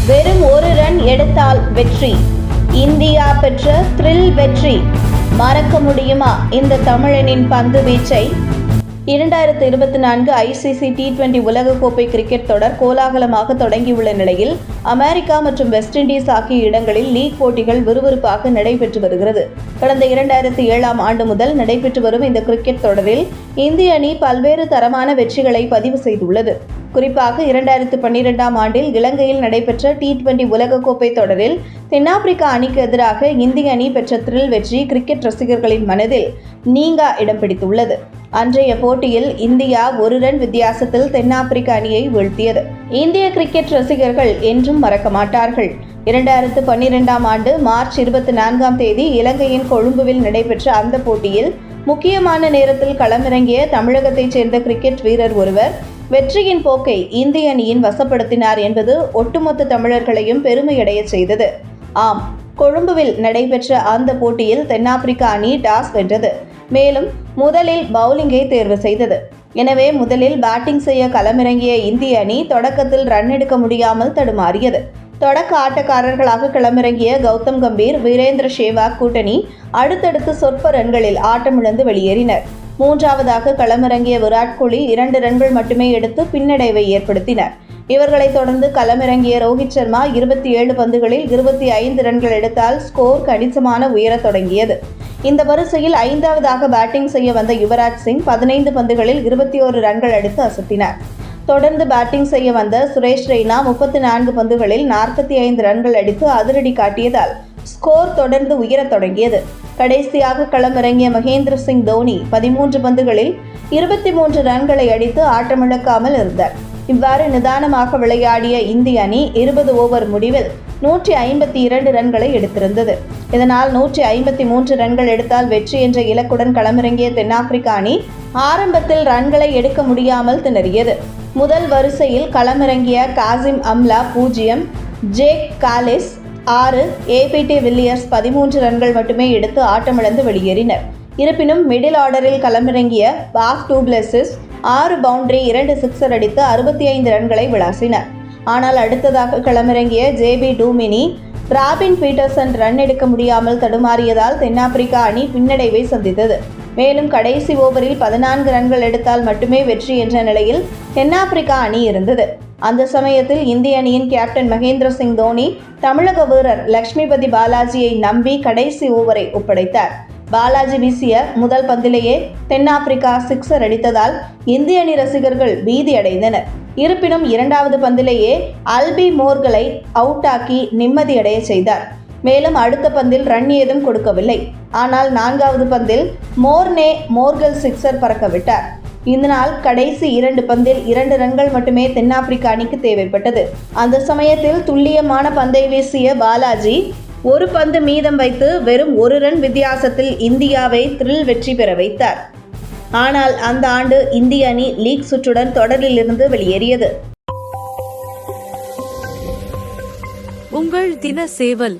வெறும் ஒரு ரன் எடுத்தால் வெற்றி. இந்தியா பெற்ற த்ரில் வெற்றி. மறக்க முடியுமா இந்த தமிழனின் பந்து வீச்சை? 2024 ICC T20 உலகக்கோப்பை கிரிக்கெட் தொடர் கோலாகலமாக தொடங்கியுள்ள நிலையில் அமெரிக்கா மற்றும் வெஸ்ட் இண்டீஸ் ஆகிய இடங்களில் லீக் போட்டிகள் விறுவிறுப்பாக நடைபெற்று வருகிறது. கடந்த 2007ஆம் ஆண்டு முதல் நடைபெற்று வரும் இந்த கிரிக்கெட் தொடரில் இந்திய அணி பல்வேறு தரமான வெற்றிகளை பதிவு செய்துள்ளது. குறிப்பாக 2012ஆம் ஆண்டில் இலங்கையில் நடைபெற்ற T20 உலகக்கோப்பை தொடரில் தென்னாப்பிரிக்கா அணிக்கு எதிராக இந்திய அணி பெற்ற த்ரில் வெற்றி கிரிக்கெட் ரசிகர்களின் மனதில் நீங்கா இடம் பிடித்துள்ளது. அன்றைய போட்டியில் இந்தியா ஒரு ரன் வித்தியாசத்தில் தென்னாப்பிரிக்க அணியை வீழ்த்தியது. இந்திய கிரிக்கெட் ரசிகர்கள் என்றும் மறக்க மாட்டார்கள். 2012ஆம் ஆண்டு மார்ச் 24ஆம் தேதி இலங்கையின் கொழும்புவில் நடைபெற்ற அந்த போட்டியில் முக்கியமான நேரத்தில் களமிறங்கிய தமிழகத்தைச் சேர்ந்த கிரிக்கெட் வீரர் ஒருவர் வெற்றியின் போக்கை இந்திய அணியின் வசப்படுத்தினார் என்பது ஒட்டுமொத்த தமிழர்களையும் பெருமையடைய செய்தது. ஆம், கொழும்புவில் நடைபெற்ற அந்த போட்டியில் தென்னாப்பிரிக்கா அணி டாஸ் வென்றது. மேலும் முதலில் பவுலிங்கை தேர்வு செய்தது. எனவே முதலில் பேட்டிங் செய்ய களமிறங்கிய இந்திய அணி தொடக்கத்தில் ரன் எடுக்க முடியாமல் தடுமாறியது. தொடக்க ஆட்டக்காரர்களாக களமிறங்கிய கௌதம் கம்பீர், வீரேந்திர சேவாக் கூட்டணி அடுத்தடுத்து சொற்ப ரன்களில் ஆட்டமிழந்து வெளியேறினர். மூன்றாவதாக களமிறங்கிய விராட் கோலி 2 ரன்கள் மட்டுமே எடுத்து பின்னடைவை ஏற்படுத்தினர். இவர்களைத் தொடர்ந்து களமிறங்கிய ரோஹித் சர்மா 27 பந்துகளில் 25 ரன்கள் எடுத்தால் ஸ்கோர் கணிசமான உயரத் தொடங்கியது. இந்த வரிசையில் 5ஆவதாக பேட்டிங் செய்ய வந்த யுவராஜ் சிங் 15 பந்துகளில் 21 ரன்கள் எடுத்து அசத்தினார். தொடர்ந்து பேட்டிங் செய்ய வந்த சுரேஷ் ரெய்னா 34 பந்துகளில் 45 ரன்கள் அடித்து அதிரடி காட்டியதால் ஸ்கோர் தொடர்ந்து உயரத் தொடங்கியது. கடைசியாக களமிறங்கிய மகேந்திர சிங் தோனி 13 பந்துகளில் 23 ரன்களை அடித்து ஆட்டமிழக்காமல் இருந்தார். இவ்வாறு நிதானமாக விளையாடிய இந்திய அணி 20 ஓவர் முடிவில் 152 ரன்களை எடுத்திருந்தது. இதனால் 153 ரன்கள் எடுத்தால் வெற்றி என்ற இலக்குடன் களமிறங்கிய தென்னாப்பிரிக்க அணி ஆரம்பத்தில் ரன்களை எடுக்க முடியாமல் திணறியது. முதல் வரிசையில் களமிறங்கிய Hashim Amla 0, Jacques Kallis 6, APT Villiers 13 ரன்கள் மட்டுமே எடுத்து ஆட்டமிழந்து வெளியேறினர். இருப்பினும் மிடில் ஆர்டரில் களமிறங்கிய puff du Plessis 6 boundary 2 sixer அடித்து 65 ரன்களை விளாசினர். ஆனால் அடுத்ததாக களமிறங்கிய JB டூமினி, ராபின் பீட்டர்சன் ரன் எடுக்க முடியாமல் தடுமாறியதால் தென்னாப்பிரிக்கா அணி பின்னடைவை சந்தித்தது. மேலும் கடைசி ஓவரில் 14 ரன்கள் எடுத்தால் மட்டுமே வெற்றி என்ற நிலையில் தென்னாப்பிரிக்கா அணி இருந்தது. அந்த சமயத்தில் இந்திய அணியின் கேப்டன் மகேந்திர சிங் தோனி தமிழக வீரர் லட்சுமிபதி பாலாஜியை நம்பி கடைசி ஓவரை ஒப்படைத்தார். பாலாஜி வீசிய முதல் பந்திலேயே தென்னாப்பிரிக்கா சிக்ஸர் அடித்ததால் இந்திய அணி ரசிகர்கள் பீதி அடைந்தனர். இருப்பினும் 2வது பந்திலேயே அல்பி மோர்கலை அவுட் ஆக்கி நிம்மதியடைய செய்தார். மேலும் அடுத்த பந்தில் ரன் ஏதும் கொடுக்கவில்லை. ஆனால் 4வது பந்தில் மோர்கல் சிக்ஸர் பறக்க விட்டார். இதனால் கடைசி 2 பந்தில் 2 ரன்கள் மட்டுமே தென்னாப்பிரிக்க அணிக்கு தேவைப்பட்டது. அந்த சமயத்தில் துல்லியமான பந்தை வீசிய பாலாஜி ஒரு பந்து மீதம் வைத்து வெறும் 1 ரன் வித்தியாசத்தில் இந்தியாவை த்ரில் வெற்றி பெற வைத்தார். ஆனால் அந்த ஆண்டு இந்திய அணி லீக் சுற்றுடன் தொடரிலிருந்து வெளியேறியது. உங்கள் தின சேவல்.